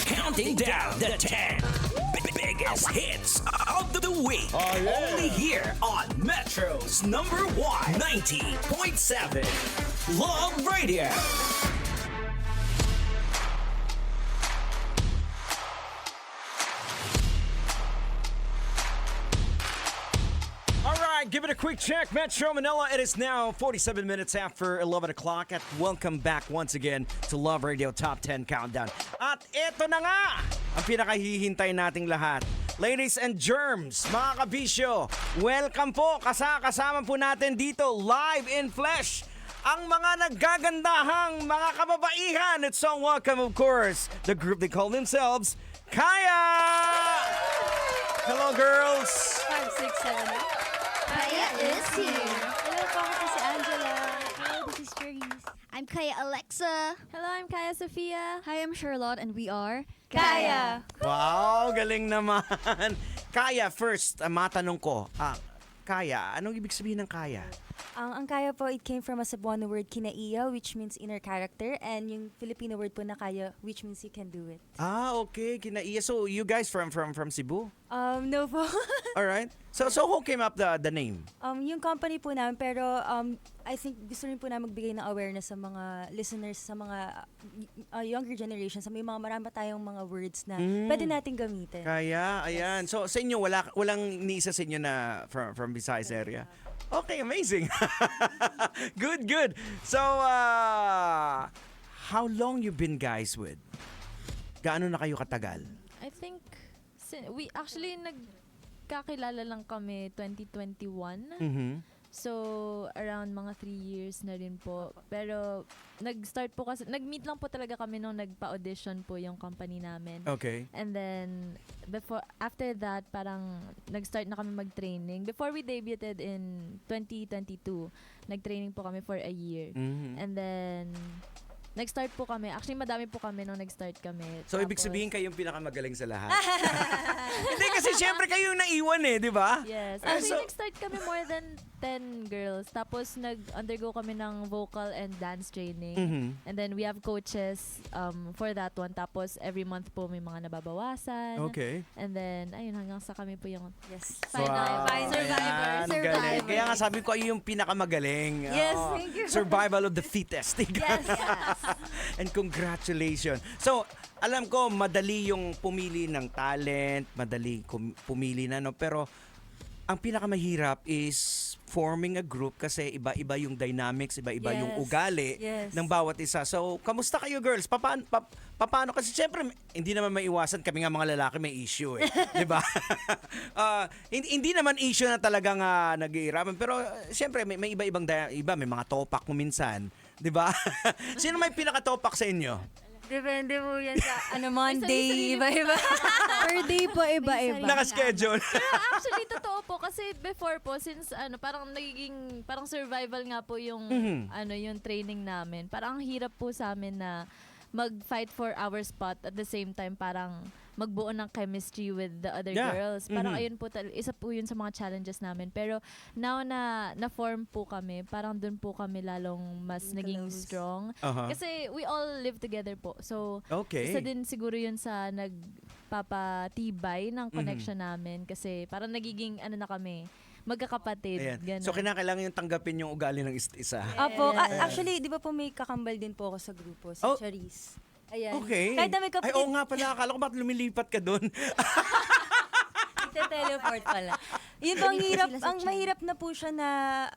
Counting down the 10 biggest hits of the week. Only here on Metro's number 1 90.7 Love Radio. Give it a quick check. Metro Manila, it is now 47 minutes after 11 o'clock at welcome back once again to Love Radio Top 10 Countdown. At eto na nga ang pinakahihintay nating lahat. Ladies and germs, mga kabisyo, welcome po. Kasama po natin dito live in flesh ang mga naggagandahang mga kababaihan. It's so welcome, of course, the group they call themselves Kaya! Hello, girls! 5, 6, 7, 8. Kaya is here. Hello po, ako si Angela. Hello, this is Cherise. I'm Kaya Alexa. Hello, I'm Kaya Sofia. Hi, I'm Charlotte, and we are Kaya. Wow, galing naman. Kaya, first, matanong ko. Kaya, anong ibig sabihin ng kaya? Ang kaya po, it came from a Cebuano word, kinaiya, which means inner character, and yung Filipino word po na kaya, which means you can do it. Okay, kinaiya. So, you guys from Cebu? No po. All right. So who came up the name? Yung company po namin, pero I think gusto rin po namin magbigay ng awareness sa mga listeners, sa mga younger generations. May marami tayong mga words na pwede natin gamitin. Kaya, ayan. So, sa inyo, walang ni isa sa inyo na from Visayas area? Okay, amazing. Good. So, how long you been guys with? Gaano na kayo katagal? I think we actually nagkakilala lang kami 2021. Mm-hmm. So, around mga 3 years na rin po. Pero, nag-start po kasi, nag-meet lang po talaga kami nung nagpa-audition po yung company namin. Okay. And then, after that, parang nag-start na kami mag-training. Before we debuted in 2022, nag-training po kami for a year. Mm-hmm. And then, nag-start po kami. Actually, madami po kami nung nag-start kami. So, ibig sabihin kayong pinakamagaling sa lahat? Hindi, kasi syempre kayo yung naiwan di ba? Yes. Actually, nag-start kami more than 10 girls. Tapos, nag-undergo kami ng vocal and dance training. Mm-hmm. And then, we have coaches for that one. Tapos, every month po may mga nababawasan. Okay. And then, ayun, hanggang sa kami po yung Wow. survivor. Ayan, galing. Kaya nga sabi ko, ay yung pinakamagaling. Yes, Oo. thank you. Survival of the fittest. Yes. And congratulations. So, alam ko, madali yung pumili ng talent, madali pumili na, no? Pero, ang pinakamahirap is forming a group kasi iba-iba yung dynamics, iba-iba yung ugali ng bawat isa. So, kamusta kayo, girls? Paano? Kasi syempre, hindi naman maiwasan, kami nga mga lalaki may issue di ba? Hindi naman issue na talagang nag-iirapan. Pero, syempre, may iba-ibang may mga topak mo minsan. Di ba? Sino may pinaka-topak sa inyo? Depende po yan sa Monday, iba-iba. Per day po, iba-iba. Naka-schedule. Pero actually, totoo po. Kasi before po, since parang nagiging, parang survival nga po yung, yung training namin. Parang ang hirap po sa amin na mag-fight for our spot at the same time parang magbuo ng chemistry with the other girls. Parang ayun po, isa po yun sa mga challenges namin. Pero now na na-form po kami, parang dun po kami lalong mas naging strong. Kasi we all live together po. So, isa din siguro yun sa nagpapatibay ng connection namin. Kasi parang nagiging na kami, magkakapatid. So, kinakailangan yung tanggapin yung ugali ng isa. Apo, actually, di ba po may kakambal din po ako sa grupo, si Charisse. Ayan. Okay. Kahit na may kapatid. Ay, oo nga pala. Akala ko bakit lumilipat ka doon? Teleport pala. Yun po, ang mahirap na po siya na,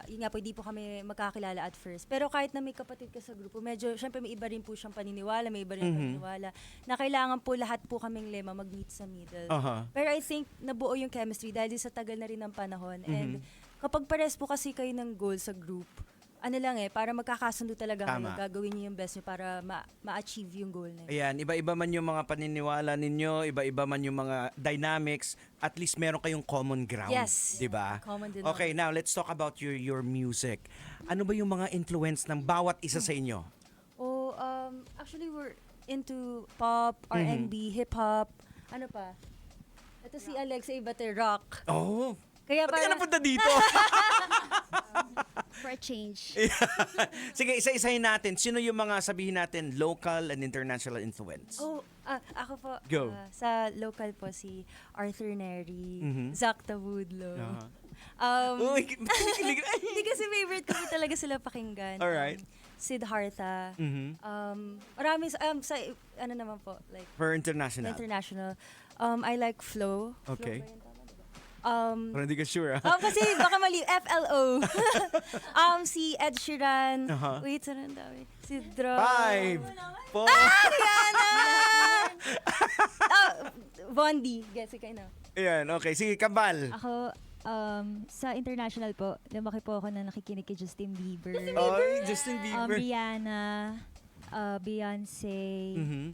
yun nga po, hindi po kami magkakilala at first. Pero kahit na may kapatid ka sa grupo, medyo, syempre may iba rin po siyang paniniwala, may iba rin paniniwala, na kailangan po lahat po kaming lema mag-meet sa middle. Pero I think, nabuo yung chemistry dahil sa tagal na rin ng panahon. And kapag pares po kasi kayo ng goal sa group, para magkakasundo talaga kayo, gagawin niyo yung best niyo para ma-achieve yung goal na yun. Ayan, iba-iba man yung mga paniniwala ninyo, iba-iba man yung mga dynamics, at least meron kayong common ground. Yes. Diba? Common din. Okay, now let's talk about your music. Ano ba yung mga influence ng bawat isa sa inyo? Actually, we're into pop, R&B, hip-hop, ano pa? Ito si Alexa Ibate, rock. Oh, Kaya ba't ka napunta dito? For a change. Sige, isa-isahin natin. Sino yung mga sabihin natin local and international influence? Ako po, Go. sa local po si Arthur Neri, Mhm. Zach Tabudlo. Uh-huh. Uy, kinikilig. Hindi kasi favorite ko po talaga sila pakinggan. Alright. Siddhartha. Mhm. Marami, sa, ano naman po, like, For international. international. I like Flo. Okay. Flo ba yun? Tama, diba? Pero hindi ka sure, ha? Kasi baka mali, FLO. Si Ed Sheeran. Uh-huh. Wait, saan ang dami? Si Dro. 5, 4. Rihanna! Bondi. Guess ikaw na. Ayan, okay. Sige, Kambal. Ako, sa international po, lumaki po ako na nakikinig kay Justin Bieber. Oy, Justin Bieber. Rihanna, Beyonce. Mhm.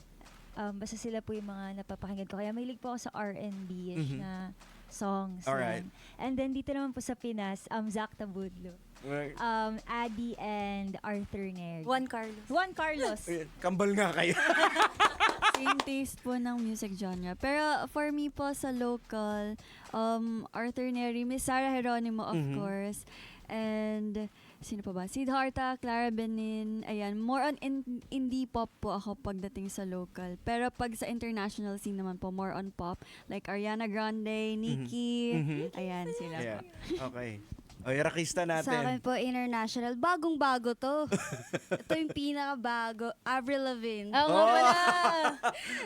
Basta sila po yung mga napapakinggan ko. Kaya mahilig po ako sa R&B-ish Mhm. na songs. Alright. yan. And then dito naman po sa Pinas, Zach Tabudlo. Addy and Arthur Neri. Juan Carlos. Ayan, Kambal nga kayo. Same taste po ng music genre. Pero for me po sa local, Arthur Neri, Miss Sarah Geronimo of Mhm. course. And sino pa ba? Siddhartha, Clara Benin. Ayan, more on indie pop po ako pagdating sa local. Pero pag sa international scene naman po, more on pop. Like Ariana Grande, Nicki. Mhm. Ayan, sila Yeah. po. Okay. O, rakista Sa akin natin. po, international. Bagong-bago to. Ito yung pinakabago. Avril Lavigne. Oo nga pala.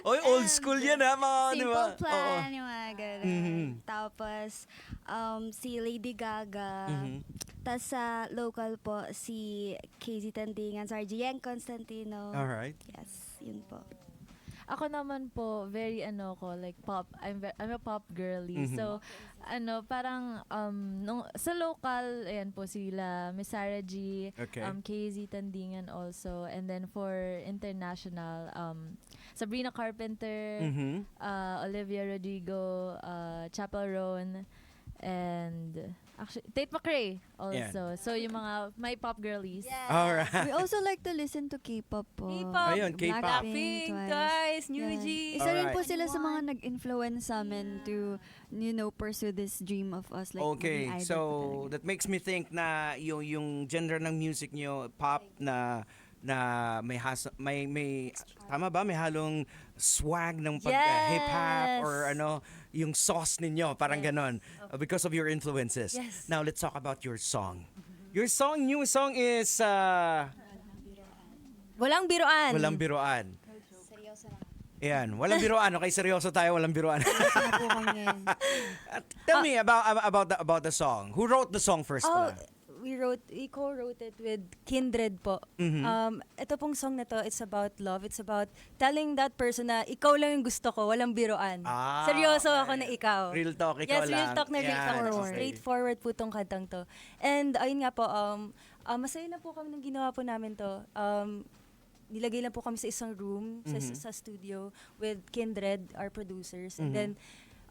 Oy, old school yan, ha, mga, di ba? Simple Plan, yung mga ganun. Mhm. Tapos, si Lady Gaga. Mhm. Tapos sa local po, si Casey Tandingan, Sargien Constantino. Alright. Yes, yun po. Ako naman po, very like pop. I'm a pop girly. Mhm. So, parang sa local, ayan po sila, Miss Sarah G, Okay. KZ Tandingan also. And then for international, Sabrina Carpenter, Mhm. Olivia Rodrigo, Chappell Roan, and actually Tate McRae also. So yung mga my pop girlies. Alright. We also like to listen to K-pop po. K-pop. Ayun, K-pop. Blackpink, Twice, New Yan. Jeans. Isa rin Alright. po sila sa mga nag-influence sa amin to, pursue this dream of us. Like, Okay, maging idol po so talaga. that makes me think na yung genre ng music nyo, pop na may tama ba, may halong swag ng pag hip hop Yes. or yung sauce ninyo, parang ganon, because of your influences. Yes. Now let's talk about your song. Your new song is Walang biruan. Walang Biruan. Seryoso lang. Ayan, walang biruan. Okay, seryoso tayo, walang biruan. Sana po kami. Tell me about the song. Who wrote the song first pala? We co-wrote it with Kindred po. Mhm. Ito pong song na to, it's about love. It's about telling that person na ikaw lang yung gusto ko, walang biruan. Ah, Seryoso okay. ako na ikaw. Real talk, ikaw Yes, lang. real talk na real Yan, talk. okay. Straightforward po tong kantang to. And ayun nga po, masaya na po kami nung ginawa po namin to. Nilagay lang po kami sa isang room, sa studio, with Kindred, our producers. And then,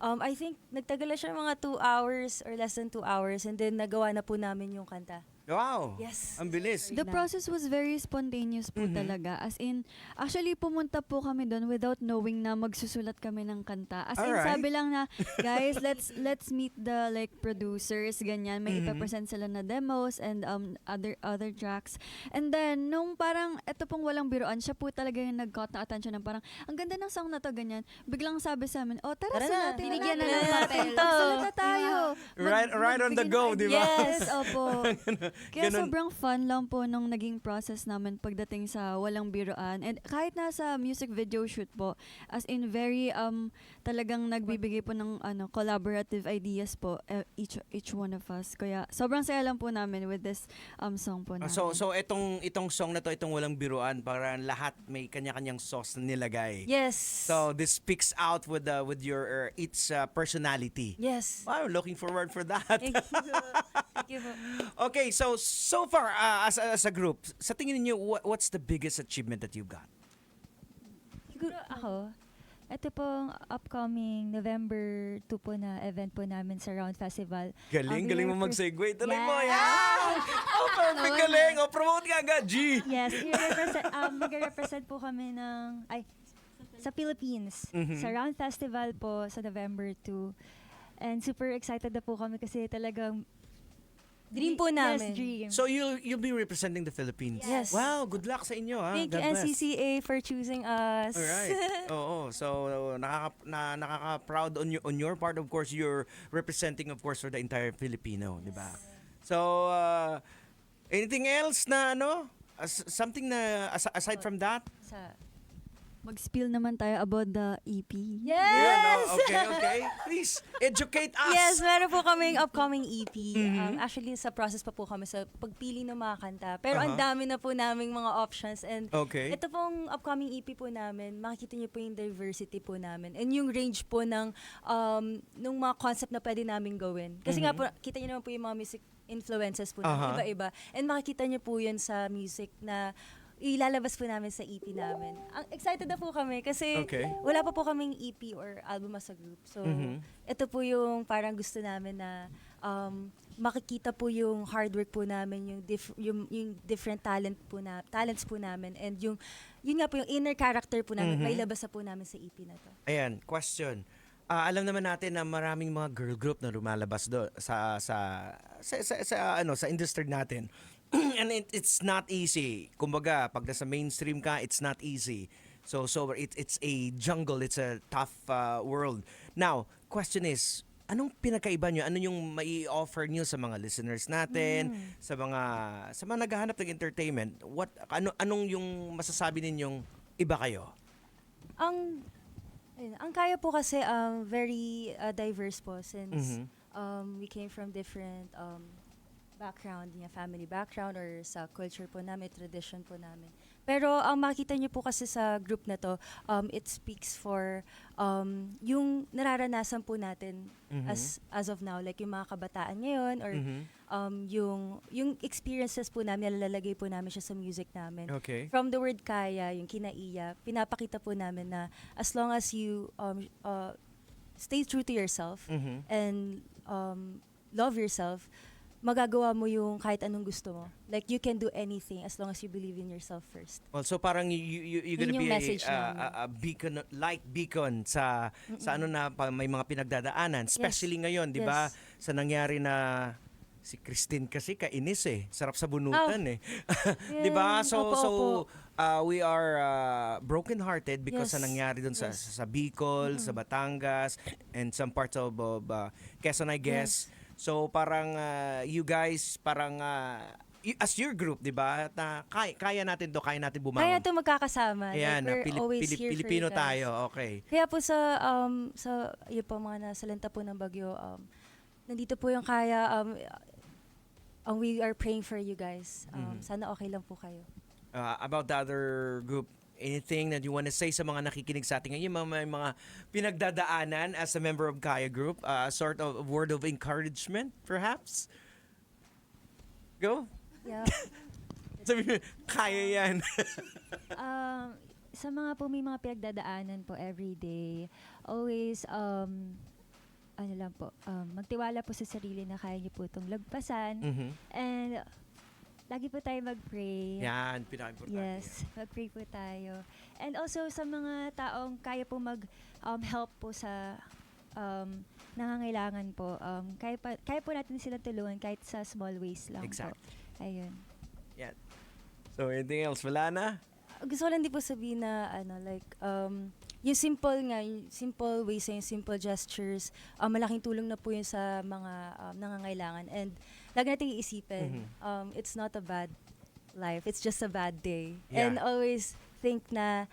I think nagtagal na siya mga 2 hours or less than 2 hours. And then, nagawa na po namin yung kanta. Wow. Yes. Ang bilis. The process was very spontaneous po talaga. As in, actually pumunta po kami doon without knowing na magsusulat kami ng kanta. As in, Alright. sabi lang na, guys, let's meet the producers, ganyan. May ipapresent sila na demos and other tracks. And then, nung parang, eto pong walang biruan, siya po talaga yung nag-caught na attention ng parang, ang ganda ng song na to, ganyan. Biglang sabi sa amin, oh, tara, Tara na, sulatin binigyan na natin. ng papel. Magsulat na tayo. Right on the go, di ba? Yes, opo. Kaya Ganun. sobrang fun lang po nung naging process namin pagdating sa walang biruan. And kahit nasa music video shoot po, as in very talagang nagbibigay po ng collaborative ideas po each one of us. Kaya sobrang saya lang po namin with this song po namin. So itong song na to, itong walang biruan, para lahat may kanya-kanyang sauce na nilagay. Yes. So this speaks out with your each personality. Yes. Wow, looking forward for that. Thank you. Thank you po. Okay, so far as a group, sa tingin niyo what's the biggest achievement that you've got? Siguro ako, ito pong upcoming November 2 po na event po namin sa Round Festival. Galing mo mag-segue. Tuloy mo, Yeah. yan! Oh, perfect, galing! Oh, promote ka agad, G! Yes, mag-represent po kami sa Philippines. Sa Round Festival po sa November 2. And super excited na po kami kasi talagang Dream po namin. Yes, dream. So you'll be representing the Philippines. Yes. Wow, good luck sa inyo ha. Thank you, God bless. NCCA, for choosing us. Alright. Oo. So nakaka-proud on your part, of course, you're representing, of course, for the entire Filipino, di ba? So anything else na something na aside from that? Mag-spill naman tayo about the E EP. Yes! Yeah, no? Okay. Please educate us. Yes, meron po kaming upcoming EP. Actually, sa process pa po kami sa pagpili ng mga kanta. Pero ang dami na po naming mga options. And Okay. ito pong upcoming EP po namin, makikita niyo po yung diversity po namin. And yung range po ng nung mga concept na pwede namin gawin. Kasi nga po, kita niyo naman po yung mga music influences po namin, iba-iba. And makikita niyo po yun sa music na ilalabas po namin sa EP namin. Ang excited na po kami kasi Okay. wala pa po kaming EP or album as a group. So, ito po yung parang gusto namin na makikita po yung hard work po namin, yung different talents po namin, and yun nga po yung inner character po namin, may labas na po namin sa EP na to. Ayan, question. Alam naman natin na maraming mga girl group na lumalabas sa industry natin. And it's not easy. Kumbaga, pag nasa mainstream ka, it's not easy. So it's a jungle, it's a tough world. Now, question is, anong pinakaiba nyo? Ano yung mai-offer nyo sa mga listeners natin, sa mga naghahanap ng entertainment? Anong yung masasabi ninyong iba kayo? Ang kaya po kasi very diverse po since we came from different background, family background or sa culture po namin, tradition po namin. Pero ang makita niyo po kasi sa group na to, it speaks for yung nararanasan po natin as of now, like yung mga kabataan ngayon or yung experiences po namin, nalalagay po namin siya sa music namin. Okay. From the word kaya, yung kinaiya, pinapakita po namin na as long as you stay true to yourself and love yourself, magagawa mo yung kahit anong gusto mo. Like, you can do anything as long as you believe in yourself first. Well, so parang you're gonna Yun yung be message namin. a beacon, light beacon sa may mga pinagdadaanan, especially ngayon, 'di ba? Yes. Sa nangyari na si Christine kasi kainis sarap sa bunutan 'Di ba? So Opo. we are broken hearted because sa Yes. nangyari doon sa Bicol, sa Batangas, and some parts of Quezon, I guess. So parang you guys parang as your group, 'di ba? Na kaya natin bumangon. Kaya ito magkakasama. Ayan, Like, we're always here for Pilipino you guys. tayo. Okay. Kaya po sa yun po mga nasalanta po ng bagyo, nandito po yung kaya, we are praying for you guys. Sana okay lang po kayo. About the other group, anything that you want to say sa mga nakikinig sa atin ngayon, may mga pinagdadaanan as a member of Kaya Group, sort of word of encouragement, perhaps? Go? Yeah. Sabi mo, kaya yan. Sa mga po may mga pinagdadaanan po everyday, always magtiwala po sa sarili na kaya niyo po itong lagpasan. And lagi po tayo mag-pray. Yan, pinaka-importante. Yes, mag-pray po tayo. And also sa mga taong kaya po mag-help po sa nangangailangan po, kaya po natin sila tulungan kahit sa small ways lang Exact. po. Ayun. Yan. So, anything else? Wala na? Gusto ko lang din po sabihin na, yung simple ways, yung simple gestures, malaking tulong na po yun sa mga nangangailangan. And lagi natin iisipin, it's not a bad life, it's just a bad day. Yeah. And always think na,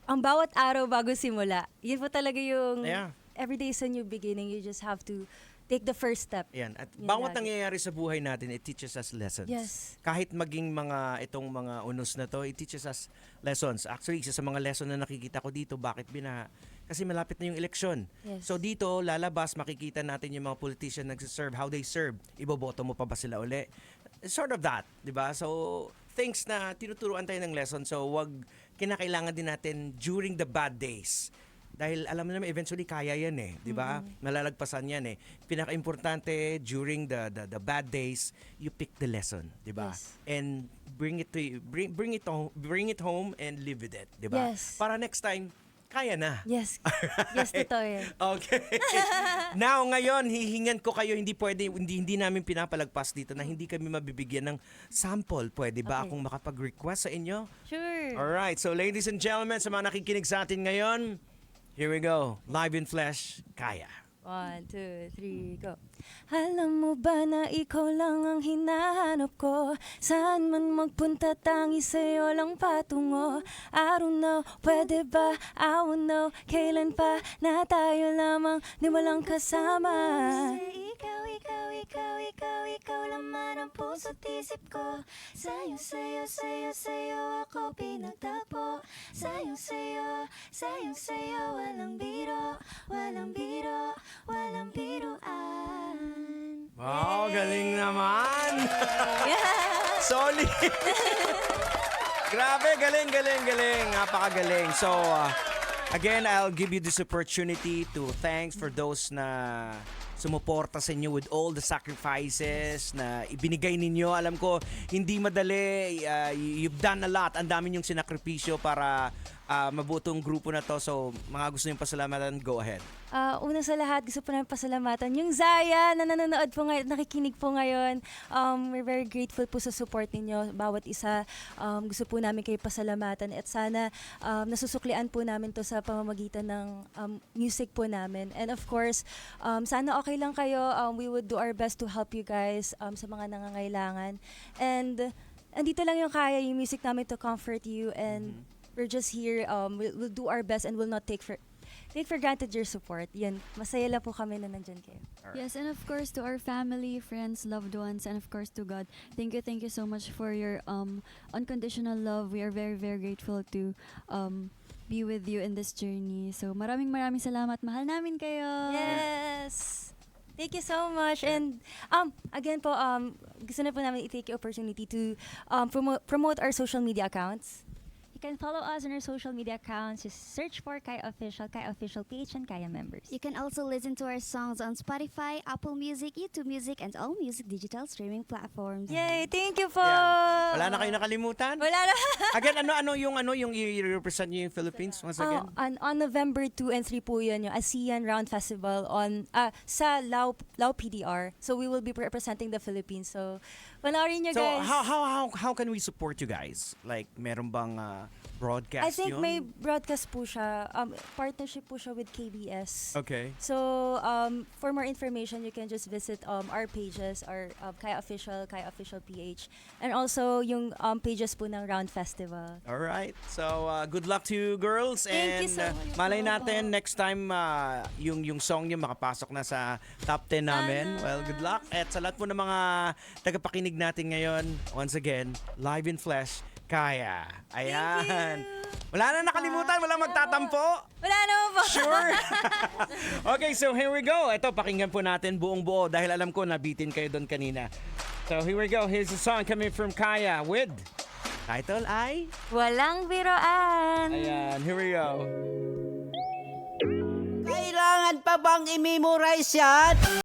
ang bawat araw bago simula, yun po talaga yung, Yeah. every day is a new beginning, you just have to take the first step. Yan. At Yun bawat lagi. nangyayari sa buhay natin, it teaches us lessons. Yes. Kahit maging itong mga unos na to, it teaches us lessons. Actually, isa sa mga lesson na nakikita ko dito, bakit binaha? Kasi malapit na yung eleksyon. Yes. So dito, lalabas, makikita natin yung mga politician nagsiserve, how they serve. Iboboto mo pa ba sila uli? Sort of that, di ba? So, things na tinuturuan tayo ng lesson. So, kinakailangan din natin during the bad days. Dahil alam mo naman, eventually kaya yan di ba? Malalagpasan yan Pinaka-importante, during the bad days, you pick the lesson, di ba? Yes. And bring it home and live with it, di ba? Yes. Para next time, kaya na. Yes. Yes, totoo yan. Okay. Now, ngayon, hihingan ko kayo, hindi pwede, hindi namin pinapalagpas dito na hindi kami mabibigyan ng sample. Pwede ba Okay. akong makapag-request sa inyo? Sure. Alright, so ladies and gentlemen, sa mga nakikinig sa atin ngayon, here we go. Live in flesh, Kaya. 1, 2, 3, go. Alam mo ba na ikaw lang ang hinahanap ko? Saan man magpunta, tangi sa'yo lang patungo. I don't know, pwede ba? I won't know, kailan pa na tayo lamang di walang kasama. Ikaw, ikaw, ikaw, ikaw, ikaw laman ang puso't isip ko. Sa'yo, sa'yo, sa'yo, sa'yo ako pinagtagpo. Sa'yo, sa'yo, sa'yo, sa'yo, walang biro, walang biro, walang biruan. Wow, galing naman! Solid! Grabe, galing, galing, galing. Napakagaling. So, again, I'll give you this opportunity to thanks for those na sumuporta sa inyo with all the sacrifices na ibinigay ninyo. Alam ko, hindi madali. You've done a lot. Ang dami yung sinakripisyo para mabutong grupo na to. So, mga gusto niyong pasalamatan, go ahead. Una sa lahat, gusto po namin pasalamatan yung Zaya na nanonood po ngayon, nakikinig po ngayon. We're very grateful po sa support ninyo. Bawat isa, gusto po namin kayo pasalamatan. At sana nasusuklian po namin to sa pamamagitan ng music po namin. And of course, sana okay lang kayo. We would do our best to help you guys sa mga nangangailangan. And andito lang yung kaya, yung music namin to comfort you. And we're just here. We'll do our best and will not take for granted your support. Yan, masaya lang po kami na nandyan kayo. Yes, and of course to our family, friends, loved ones, and of course to God. Thank you so much for your unconditional love. We are very, very grateful to be with you in this journey. So maraming salamat. Mahal namin kayo. Yes! Thank you so much. And again po, gusto na po namin i-take the opportunity to promote our social media accounts. You can follow us on our social media accounts. Just search for Kaya Official PH, and Kaya members. You can also listen to our songs on Spotify, Apple Music, YouTube Music, and all music digital streaming platforms. Yay! Thank you po! Yan. Wala na kayo nakalimutan? Wala na. Again, yung i-represent niyo yung Philippines once again? On November 2 and 3 po yun, yung ASEAN Round Festival sa Lao PDR. So we will be representing the Philippines. So panoorin nyo So, guys. how can we support you guys? Like, meron bang broadcast I think yun? may broadcast po siya. Partnership po siya with KBS. Okay. So, for more information, you can just visit our pages, our Kaya Official PH, and also yung pages po ng Round Festival. Alright. So, good luck to you girls. Thank and you so much. malay natin, next time, yung song nyo makapasok na sa top 10 namin. Well, good luck. At sa lahat po ng mga tagapakinig natin ngayon, once again, live in flesh, Kaya. Ayan. Wala na nakalimutan, wala magtatampo. Wala naman po. Sure. Okay, so here we go. Ito, pakinggan po natin buong buo dahil alam ko nabitin kayo doon kanina. So here we go. Here's a song coming from Kaya with title ay Walang biroan. Ayan, here we go. Kailangan pa bang i-memorize yan?